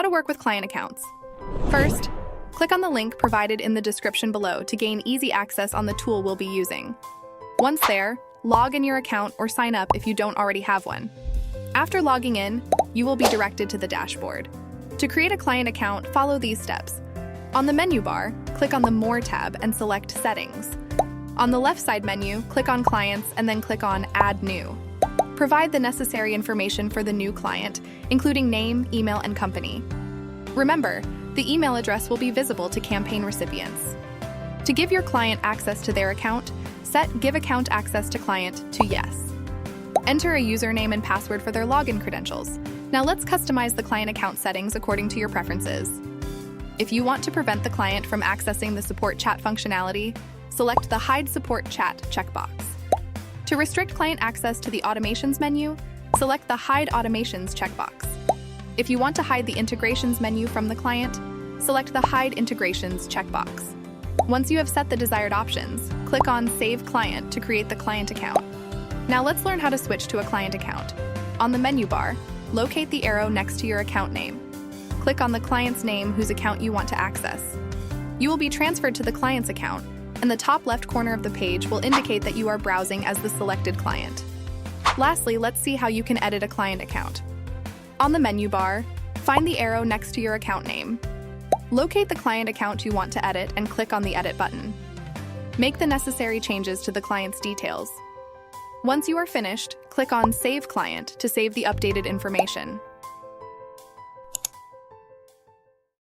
How to work with client accounts. First, click on the link provided in the description below to gain easy access on the tool we'll be using. Once there, log in your account or sign up if you don't already have one. After logging in, you will be directed to the dashboard. To create a client account, follow these steps. On the menu bar, click on the More tab and select Settings. On the left side menu, click on Clients and then click on Add New. Provide the necessary information for the new client, including name, email, and company. Remember, the email address will be visible to campaign recipients. To give your client access to their account, set Give Account Access to Client to Yes. Enter a username and password for their login credentials. Now let's customize the client account settings according to your preferences. If you want to prevent the client from accessing the support chat functionality, select the Hide Support Chat checkbox. To restrict client access to the Automations menu, select the Hide Automations checkbox. If you want to hide the Integrations menu from the client, select the Hide Integrations checkbox. Once you have set the desired options, click on Save Client to create the client account. Now let's learn how to switch to a client account. On the menu bar, locate the arrow next to your account name. Click on the client's name whose account you want to access. You will be transferred to the client's account, and the top left corner of the page will indicate that you are browsing as the selected client. Lastly, let's see how you can edit a client account. On the menu bar, find the arrow next to your account name. Locate the client account you want to edit and click on the Edit button. Make the necessary changes to the client's details. Once you are finished, click on Save Client to save the updated information.